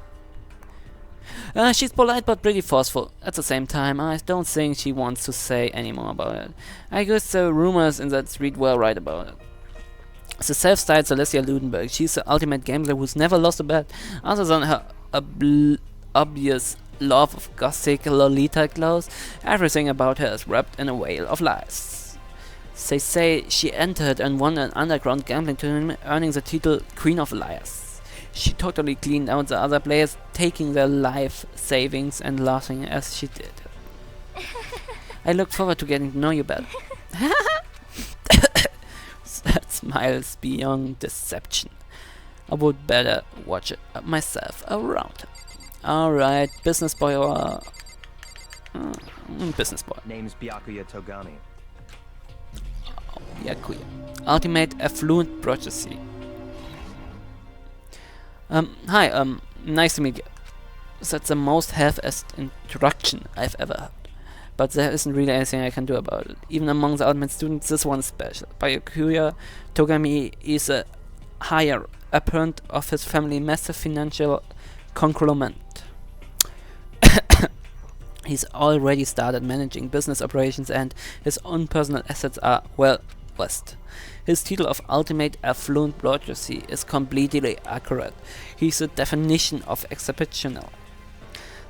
Speaker 1: She's polite but pretty forceful. At the same time, I don't think she wants to say any more about it. I guess the rumors in that street were right about it. The self-styled Celestia Ludenberg, she's the ultimate gambler who's never lost a bet. Other than her obvious love of gothic Lolita clothes, everything about her is wrapped in a veil of lies. They say she entered and won an underground gambling tournament, earning the title Queen of Liars. She totally cleaned out the other players, taking their life savings and laughing as she did. I look forward to getting to know you better. That smile's beyond deception. I would better watch myself around. Alright, business boy or... business boy.
Speaker 11: Name's Byakuya Togami.
Speaker 1: Byakuya. Ultimate affluent Prodigy. Hi, nice to meet you. That's the most half-assed introduction I've ever heard. But there isn't really anything I can do about it. Even among the Ultimate students, this one is special. By Yakuya, Togami is a higher apparent of his family massive financial conglomerate. He's already started managing business operations and his own personal assets are well vast. His title of ultimate affluent bourgeoisie is completely accurate. He's the definition of exceptional.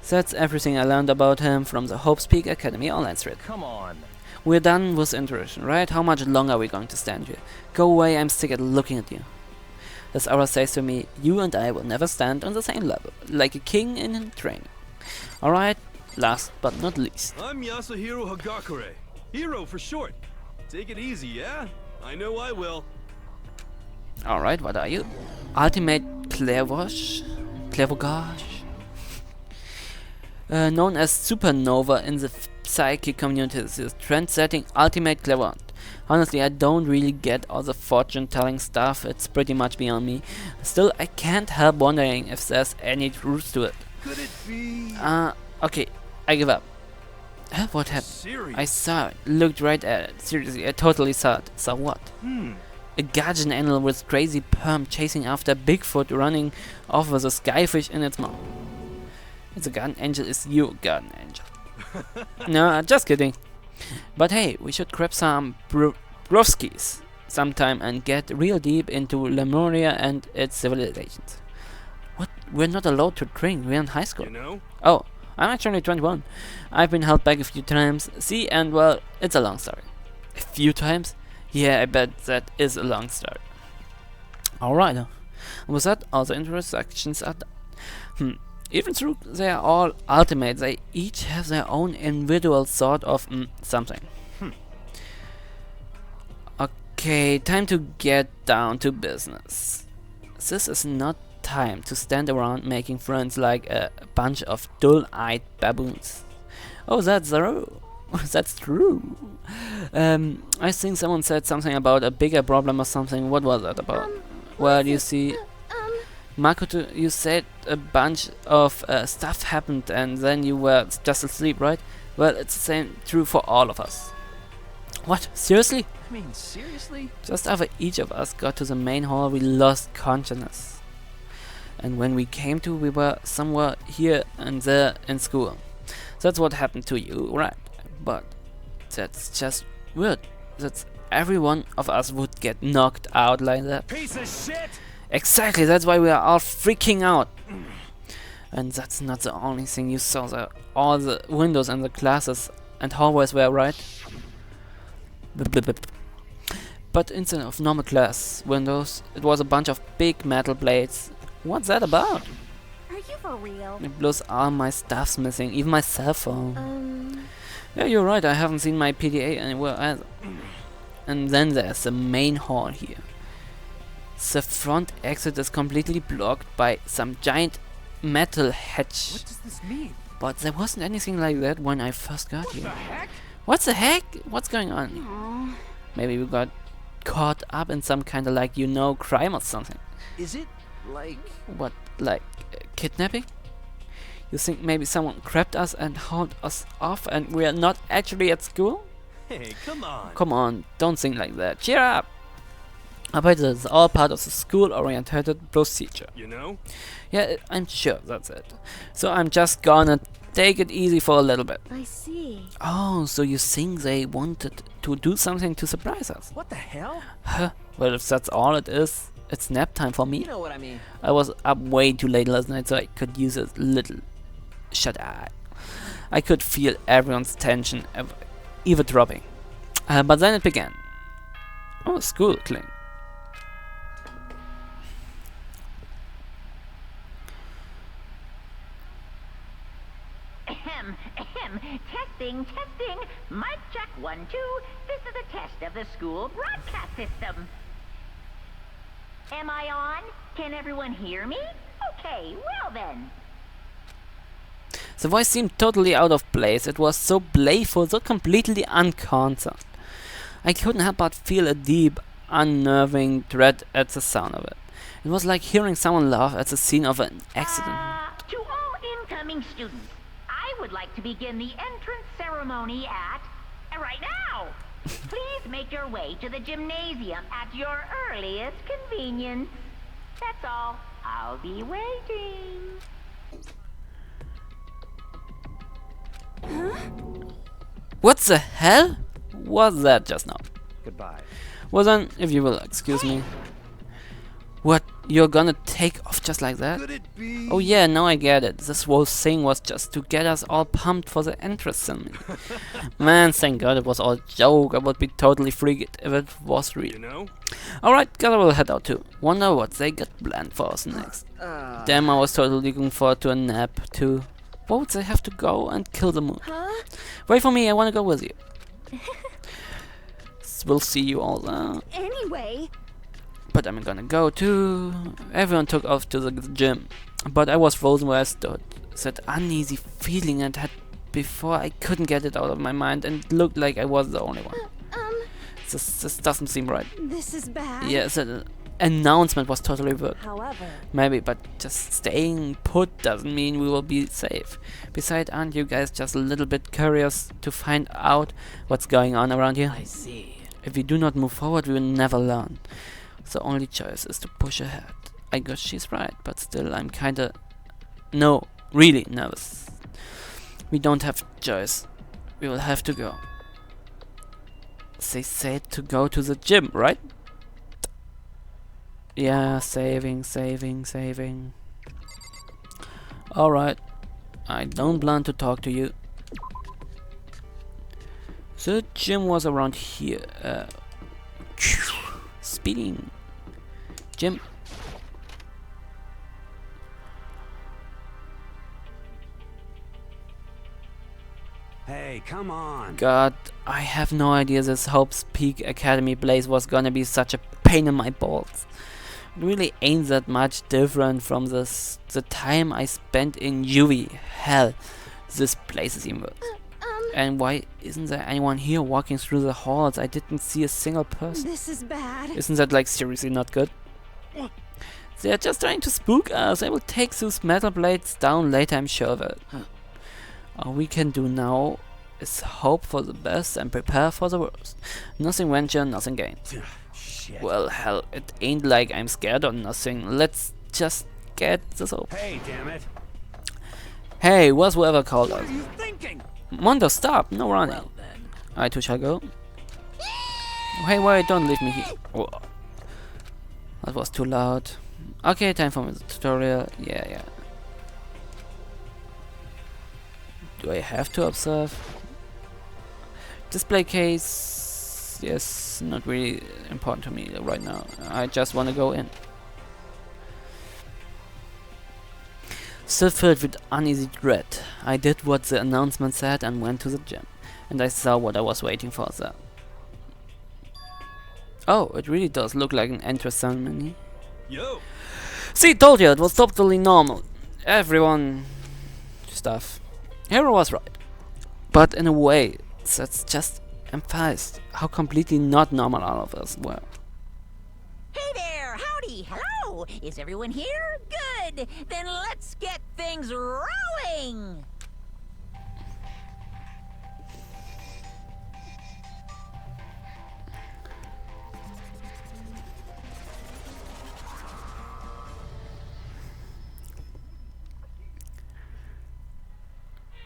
Speaker 1: That's everything I learned about him from the Hope Peak Academy online thread.
Speaker 3: Come on.
Speaker 1: We're done with introduction, right? How much longer are we going to stand here? Go away, I'm sick at looking at you. As Aura says to me, you and I will never stand on the same level, like a king in training. Alright, last but not least.
Speaker 3: I'm Yasuhiro Hagakure. Hero for short. Take it easy, yeah? I know I will.
Speaker 1: Alright, what are you? Ultimate clairvoyage? Known as Supernova in the psychic community, this is trend-setting ultimate clairvoyant. Honestly, I don't really get all the fortune-telling stuff, it's pretty much beyond me. Still, I can't help wondering if there's any truth to it.
Speaker 3: Could it be...
Speaker 1: Okay, I give up. Huh, what happened?
Speaker 3: Serious?
Speaker 1: I saw it, looked right at it. Seriously, I totally saw it. Saw what? A guardian animal with crazy perm chasing after Bigfoot running off with a skyfish in its mouth. It's a guardian angel, is you guardian angel. No, just kidding. But hey, we should grab some brewskis sometime and get real deep into Lemuria and its civilizations. What? We're not allowed to drink, we're in high school.
Speaker 3: You know?
Speaker 1: Oh, I'm actually 21. I've been held back a few times. See, and well, it's a long story. A few times? Yeah, I bet that is a long story. Alright, with that, all the introductions are done. Even though they are all ultimate, they each have their own individual sort of something. Okay, time to get down to business. This is not time to stand around making friends like a bunch of dull-eyed baboons. Oh, that's true. That's true. I think someone said something about a bigger problem or something. What was that about? Well, you see, Makoto, you said a bunch of stuff happened and then you were just asleep, right? Well, it's the same true for all of us. What? Seriously?
Speaker 3: I mean, seriously?
Speaker 1: Just after each of us got to the main hall, we lost consciousness. And when we came to, we were somewhere here and there in school. That's what happened to you, right? But that's just weird. That's every one of us would get knocked out like that.
Speaker 3: Piece of shit!
Speaker 1: Exactly, that's why we are all freaking out. And that's not the only thing you saw there. All the windows and the classes and hallways were right. But instead of normal glass windows, it was a bunch of big metal plates. What's that about?
Speaker 4: Are you for real?
Speaker 1: It blows all my stuff's missing, even my cell phone. Yeah, you're right, I haven't seen my PDA anywhere either. And then there's the main hall here. The front exit is completely blocked by some giant metal hatch.
Speaker 3: What does this mean?
Speaker 1: But there wasn't anything like that when I first got here.
Speaker 3: What the heck?
Speaker 1: What's the heck? What's going on?
Speaker 4: Aww.
Speaker 1: Maybe we got caught up in some kind of crime or something.
Speaker 3: Is it like...
Speaker 1: What, like kidnapping? You think maybe someone grabbed us and hauled us off and we are not actually at school?
Speaker 3: Hey, come on.
Speaker 1: Come on, don't think like that. Cheer up! I bet it's all part of the school-oriented procedure.
Speaker 3: You know?
Speaker 1: Yeah, I'm sure that's it. So I'm just gonna take it easy for a little bit.
Speaker 4: I see.
Speaker 1: Oh, so you think they wanted to do something to surprise us?
Speaker 2: What the hell?
Speaker 1: Huh? Well, if that's all it is, it's nap time for me.
Speaker 2: You know what I mean.
Speaker 1: I was up way too late last night, so I could use a little shut-eye. I could feel everyone's tension eavesdropping. But then it began. Oh, school cling.
Speaker 11: Testing. Mic check 1, 2. This is a test of the school broadcast system. Am I on? Can everyone hear me? Okay, well then.
Speaker 1: The voice seemed totally out of place. It was so playful, so completely unconcerned. I couldn't help but feel a deep, unnerving dread at the sound of it. It was like hearing someone laugh at the scene of an accident.
Speaker 11: To all incoming students, I would like to begin the entrance ceremony at... right now! Please make your way to the gymnasium at your earliest convenience. That's all. I'll be waiting.
Speaker 1: What the hell was that just now?
Speaker 8: Goodbye.
Speaker 1: Well then, if you will excuse me. What? You're gonna take off just like that?
Speaker 3: Could it be?
Speaker 1: Oh yeah, now I get it. This whole thing was just to get us all pumped for the entrance ceremony. Man, thank God it was all a joke. I would be totally freaked if it was real.
Speaker 3: You know?
Speaker 1: Alright, guess I will head out too. Wonder what they got planned for us next. Damn, I was totally looking forward to a nap too. What would they have to go and kill the moon?
Speaker 4: Huh?
Speaker 1: Wait for me, I wanna go with you. We'll see you all there.
Speaker 4: Anyway,
Speaker 1: But I'm gonna go too. Everyone took off to the gym, but I was frozen where I stood. That uneasy feeling I had before, I couldn't get it out of my mind, and it looked like I was the only one. This doesn't seem right.
Speaker 4: this is bad.
Speaker 1: Yeah, the announcement was totally worked.
Speaker 4: However,
Speaker 1: Maybe, but just staying put doesn't mean we will be safe. Besides, aren't you guys just a little bit curious to find out what's going on around here?
Speaker 10: I see.
Speaker 1: If we do not move forward, we will never learn. The only choice is to push ahead. I guess she's right, but still I'm kinda... No, really nervous. We don't have choice. We will have to go. They said to go to the gym, right? Yeah, saving. Alright. I don't plan to talk to you. The gym was around here. Speeding. Gym.
Speaker 8: Hey, come on.
Speaker 1: God, I have no idea this Hope's Peak Academy place was gonna be such a pain in my balls. It really ain't that much different from the time I spent in UV. Hell, this place is even worse. And why isn't there anyone here walking through the halls? I didn't see a single person.
Speaker 4: this is bad.
Speaker 1: Isn't that like seriously not good? They are just trying to spook us. I will take those metal blades down later, I'm sure of it. All we can do now is hope for the best and prepare for the worst. Nothing venture, nothing gain.
Speaker 8: Shit.
Speaker 1: Well, hell, it ain't like I'm scared or nothing. Let's just get this over.
Speaker 8: Hey, damn it.
Speaker 1: Hey, what's whoever called
Speaker 7: What
Speaker 1: us?
Speaker 7: are you thinking?
Speaker 1: Mondo, stop! No running.
Speaker 10: Well then.
Speaker 1: I too shall go. Hey, wait, don't leave me here. Whoa. That was too loud. Okay, time for the tutorial. Yeah. Do I have to observe? Display case. Yes, not really important to me right now. I just want to go in. Still filled with uneasy dread, I did what the announcement said and went to the gym. And I saw what I was waiting for there. Oh, it really does look like an entrance ceremony.
Speaker 3: Yo.
Speaker 1: See, told you, it was totally normal. Everyone... stuff. Hero was right. But in a way, that's just emphasized how completely not normal all of us were.
Speaker 5: Hey there, howdy, hello. Is everyone here? Good. Then let's get things rolling.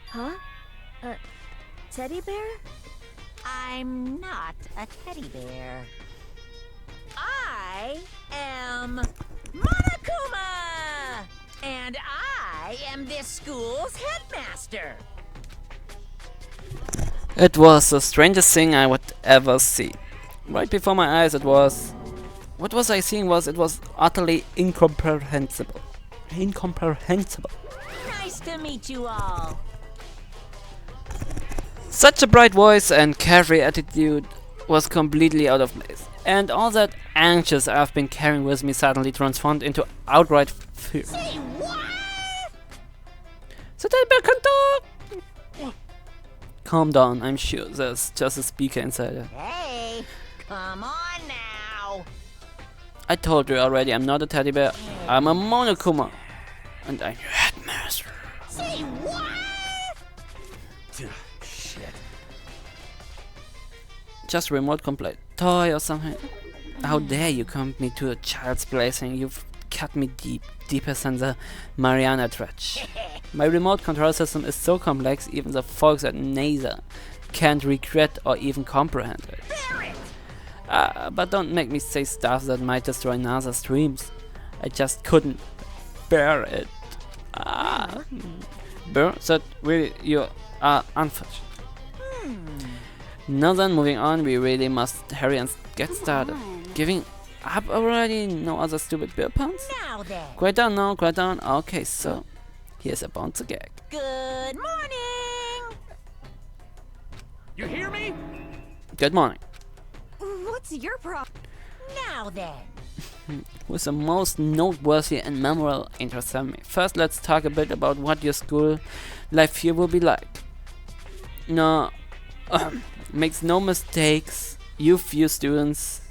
Speaker 4: Huh? A teddy bear?
Speaker 5: I'm not a teddy bear. I am Monokuma! And I am this school's headmaster.
Speaker 1: It was the strangest thing I would ever see. Right before my eyes it was... What was I seeing was it was utterly incomprehensible. Incomprehensible.
Speaker 5: Nice to meet you all.
Speaker 1: Such a bright voice and carefree attitude was completely out of place. And all that anxious I've been carrying with me suddenly transformed into outright fear.
Speaker 5: Say what?
Speaker 1: So they can talk! Calm down, I'm sure there's just a speaker inside her.
Speaker 5: Hey, come on now.
Speaker 1: I told you already, I'm not a teddy bear. I'm a Monokuma. And I'm your headmaster.
Speaker 5: Say what?
Speaker 8: Shit.
Speaker 1: Just remote complaint. Toy or something. How dare you come me to a child's plaything? You've cut me deeper than the Mariana Trench. My remote control system is so complex, even the folks at NASA can't regret or even comprehend it. But don't make me say stuff that might destroy NASA's dreams. I just couldn't bear it. Bear? That really you are unfortunate. Now then, moving on, we really must hurry and get started. Giving up already? No other stupid beer puns?
Speaker 5: Now then.
Speaker 1: Quite down now, quite down. Okay, so here's a bouncer gag.
Speaker 5: Good morning.
Speaker 7: You hear me?
Speaker 1: Good morning.
Speaker 4: What's your problem?
Speaker 5: Now then.
Speaker 1: With the most noteworthy and memorable interest in me. First, let's talk a bit about what your school life here will be like. No, makes no mistakes, you few students,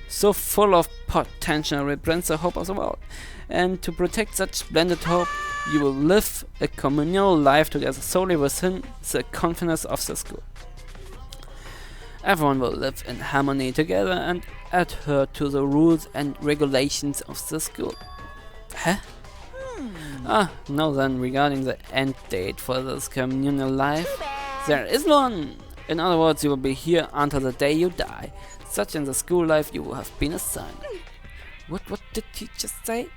Speaker 1: so full of potential, represents the hope of the world. And to protect such splendid hope, you will live a communal life together solely within the confines of the school. Everyone will live in harmony together and adhere to the rules and regulations of the school. Huh? Now then, regarding the end date for this communal life, there is one! In other words, you will be here until the day you die. Such in the school life you will have been assigned. What did he just say?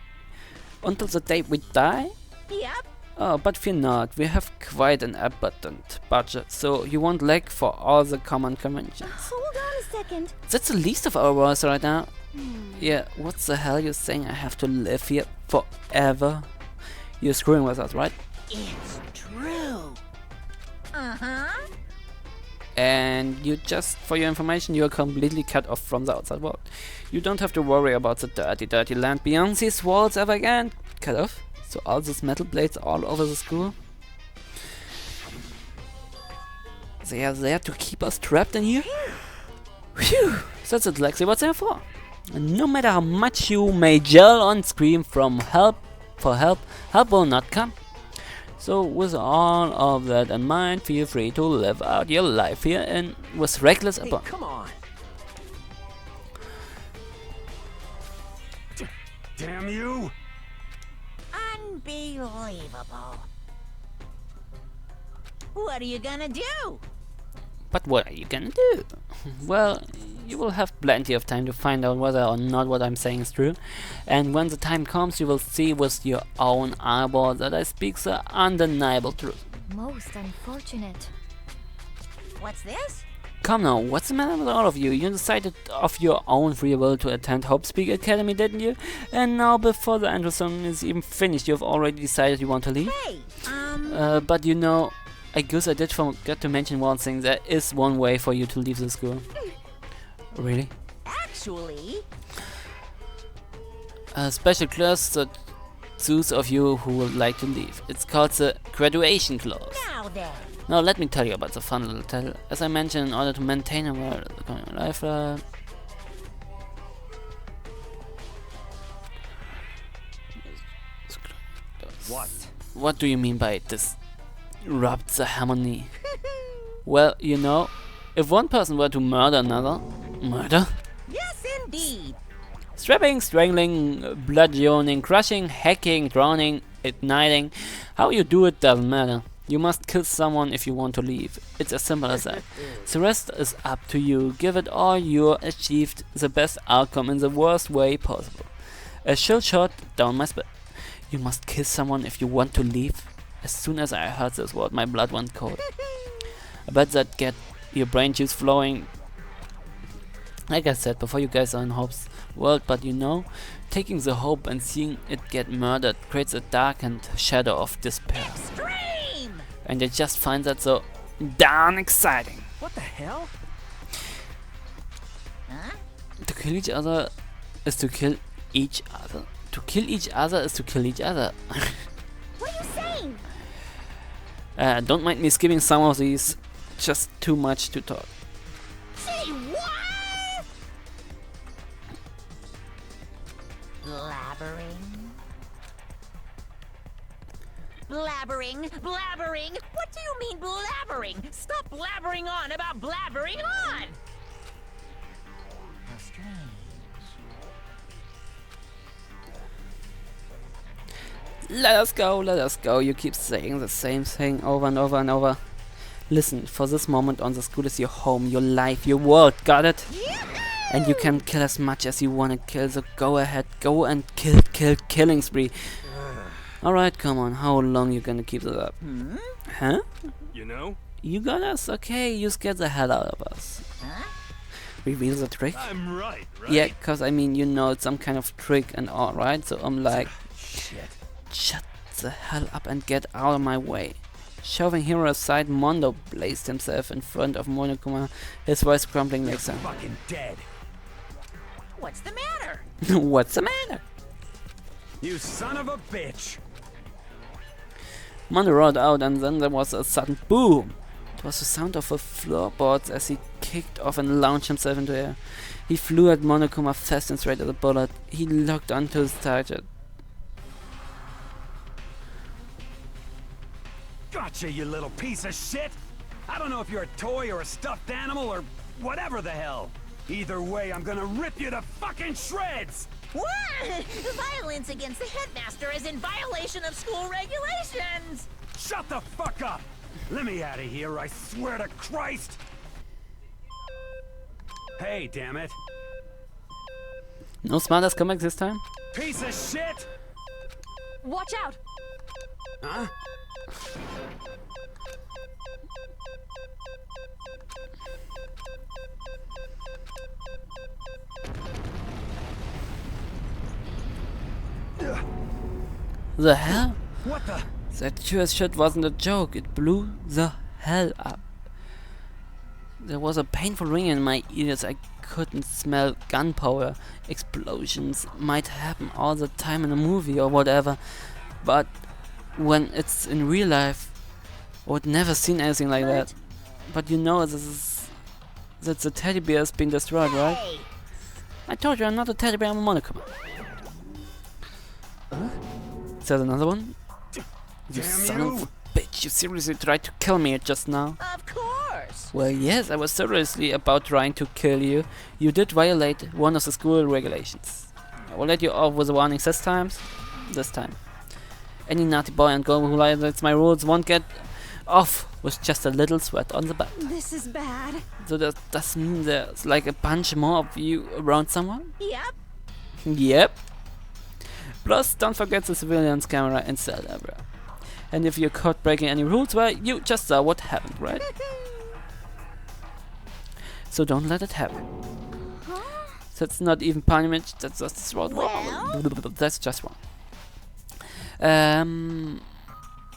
Speaker 1: Until the day we die?
Speaker 5: Yep.
Speaker 1: Oh, but fear not, we have quite an abundant budget, so you won't lack for all the common conventions.
Speaker 4: Hold on a second.
Speaker 1: That's the least of our worries right now. Yeah, what the hell you saying I have to live here forever? You're screwing with us, right?
Speaker 5: It's true. Uh-huh.
Speaker 1: And you just, for your information, you're completely cut off from the outside world. You don't have to worry about the dirty land beyond these walls ever again. Cut off? So all these metal blades all over the school? They are there to keep us trapped in here? Phew! That's exactly what they're for. And no matter how much you may yell and scream for help will not come. So with all of that in mind, feel free to live out your life here and with reckless abandon.
Speaker 8: Come on. Damn you!
Speaker 5: Unbelievable. What are you gonna do?
Speaker 1: But what are you gonna do? Well, you will have plenty of time to find out whether or not what I'm saying is true. And when the time comes, you will see with your own eyeball that I speak the undeniable truth.
Speaker 9: Most unfortunate.
Speaker 5: What's this?
Speaker 1: Come now, what's the matter with all of you? You decided of your own free will to attend Hope Speak Academy, didn't you? And now, before the entrance ceremony is even finished, you've already decided you want to leave?
Speaker 5: Hey,
Speaker 1: but you know, I guess I did forget to mention one thing. There is one way for you to leave the school. Really?
Speaker 5: Actually...
Speaker 1: A special clause that those of you who would like to leave. It's called the graduation clause.
Speaker 5: Now then.
Speaker 1: Now let me tell you about the fun little tale. As I mentioned, in order to maintain a life, what do you mean by disrupt the harmony? Well, you know, if one person were to murder another, murder?
Speaker 5: Yes, indeed.
Speaker 1: Strapping, strangling, bludgeoning, crushing, hacking, drowning, igniting, how you do it doesn't matter. You must kill someone if you want to leave. It's as simple as that. The rest is up to you. Give it all you achieved the best outcome in the worst way possible. A chill shot down my spine. You must kill someone if you want to leave. As soon as I heard this word, my blood went cold. I bet that get your brain juice flowing. Like I said before, you guys are in Hope's world, but you know, taking the hope and seeing it get murdered creates a darkened shadow of despair.
Speaker 5: Extreme!
Speaker 1: And I just find that so darn exciting.
Speaker 2: What the hell?
Speaker 5: Huh?
Speaker 1: To kill each other is to kill each other. To kill each other is to kill each other.
Speaker 4: What are you saying?
Speaker 1: Don't mind me skipping some of these. Just too much to talk.
Speaker 5: Say what?
Speaker 11: Blabbering? Blabbering? Blabbering? What do you mean blabbering? Stop blabbering on about blabbering on! How strange.
Speaker 1: Let us go, let us go. You keep saying the same thing over and over and over. Listen, for this moment on the school is your home, your life, your world, got it? And you can kill as much as you want to kill, so go ahead, go and killing spree. Alright, come on, how long you gonna keep this up? Huh?
Speaker 3: You know?
Speaker 1: You got us? Okay, you scared the hell out of us. Reveal the trick?
Speaker 3: I'm right?
Speaker 1: Yeah, cause I mean, you know it's some kind of trick and all, right? So I'm like,
Speaker 3: Shit.
Speaker 1: shut the hell up and get out of my way. Shoving hero aside, Mondo placed himself in front of Monokuma, his voice crumbling next to him.
Speaker 8: Fucking dead.
Speaker 11: What's the matter?
Speaker 1: What's the matter?
Speaker 8: You son of a bitch.
Speaker 1: Mondo roared out and then there was a sudden boom. It was the sound of the floorboards as he kicked off and launched himself into the air. He flew at Monokuma fast and straight as a bullet. He locked onto his target.
Speaker 8: Gotcha, you little piece of shit. I don't know if you're a toy or a stuffed animal or whatever the hell. Either way, I'm gonna rip you to fucking shreds.
Speaker 11: What? Violence against the headmaster is in violation of school regulations!
Speaker 8: Shut the fuck up! Let me out of here, I swear to Christ! Hey, damn it.
Speaker 1: No smartass comeback this time?
Speaker 8: Piece of shit!
Speaker 4: Watch out!
Speaker 8: Huh?
Speaker 1: The hell?
Speaker 8: What the?
Speaker 1: That sure as shit wasn't a joke. It blew the hell up. There was a painful ring in my ears. I couldn't smell gunpowder. Explosions might happen all the time in a movie or whatever, but when it's in real life, I would never seen anything like that. But you know, that the teddy bear has been destroyed, right? I told you I'm not a teddy bear, I'm a Monokuma. Is that another one? You son of a bitch, you seriously tried to kill me just now?
Speaker 11: Of course!
Speaker 1: Well, yes, I was seriously about trying to kill you. You did violate one of the school regulations. I will let you off with a warning this time. Any naughty boy and girl who violates my rules won't get off with just a little sweat on the butt.
Speaker 4: This is bad.
Speaker 1: So that does mean there's like a bunch more of you around someone?
Speaker 11: Yep.
Speaker 1: Yep. Plus, don't forget the surveillance camera installed everywhere. And if you're caught breaking any rules, well, you just saw what happened, right? So don't let it happen. That's not even punishment, that's just wrong. That's just wrong.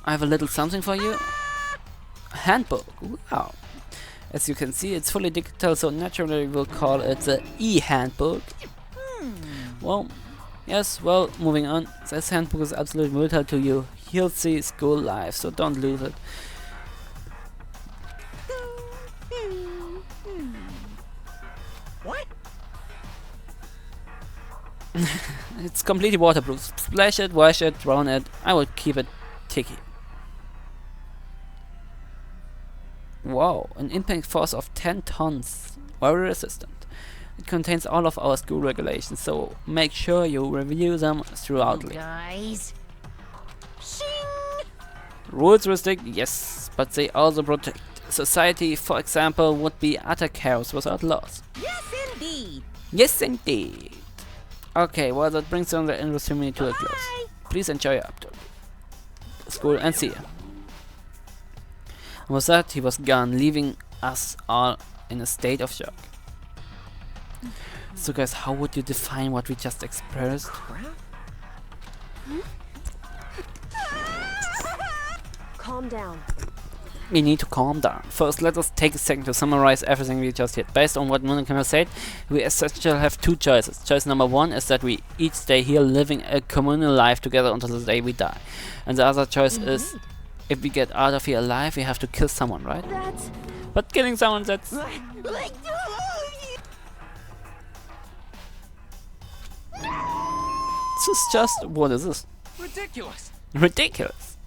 Speaker 1: I have a little something for you. A handbook. Wow. As you can see, it's fully digital, so naturally we'll call it the e-handbook. Well, yes, well, moving on. This handbook is absolutely vital to your healthy school life, so don't lose it.
Speaker 11: What?
Speaker 1: It's completely waterproof. Splash it, wash it, drown it. I will keep it ticky. Wow, an impact force of 10 tons. Very resistant. It contains all of our school regulations, so make sure you review them throughoutly.
Speaker 11: Guys. Shing!
Speaker 1: Rules restrict, yes, but they also protect. Society, for example, would be utter chaos without laws.
Speaker 11: Yes, indeed.
Speaker 1: Yes, indeed. Okay, well, that brings on the industry minute to a close. Please enjoy your up to school and see ya. And with that, he was gone, leaving us all in a state of shock. So guys, how would you define what we just expressed?
Speaker 4: Calm down.
Speaker 1: We need to calm down. First, let us take a second to summarize everything we just did. Based on what Monokuma said, we essentially have two choices. Choice number one is that we each stay here living a communal life together until the day we die. And the other choice is, if we get out of here alive, we have to kill someone, right?
Speaker 4: That's...
Speaker 1: But killing someone, that's... This is just... what is this?
Speaker 7: Ridiculous.
Speaker 1: Ridiculous.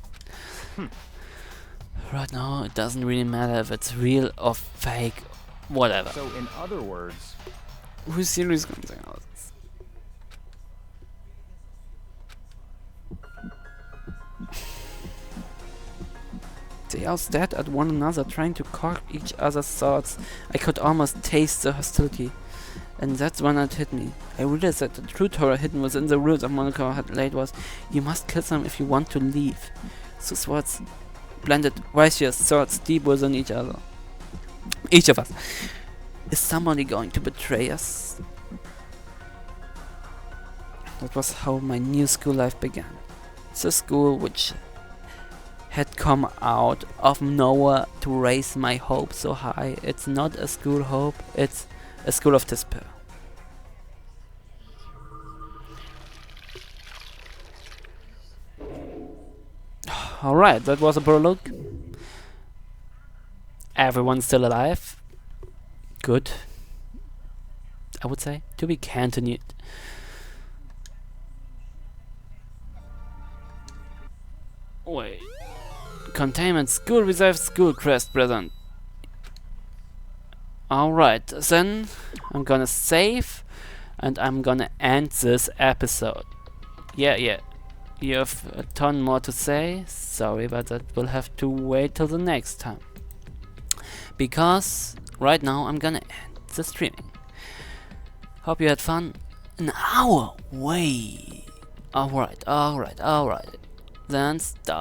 Speaker 1: Right now, it doesn't really matter if it's real or fake, whatever.
Speaker 12: So, in other words...
Speaker 1: Who's seriously going to say all this? They all stared at one another, trying to cork each other's thoughts. I could almost taste the hostility. And that's when it hit me. I realized that the true terror hidden within the rules of Monaco had laid was, you must kill them if you want to leave. So swords blended vicious swords deep within each other. Each of us. Is somebody going to betray us? That was how my new school life began. It's a school which had come out of nowhere to raise my hopes so high. It's not a school hope, it's a school of despair. Alright, that was a prologue. Everyone's still alive. Good. I would say. To be continued. Wait. Containment school reserve school crest present. Alright, then I'm gonna save and I'm gonna end this episode. Yeah. You have a ton more to say. Sorry, but that will have to wait till the next time. Because right now I'm gonna end the streaming. Hope you had fun. An hour? Wait. Alright. Then stop.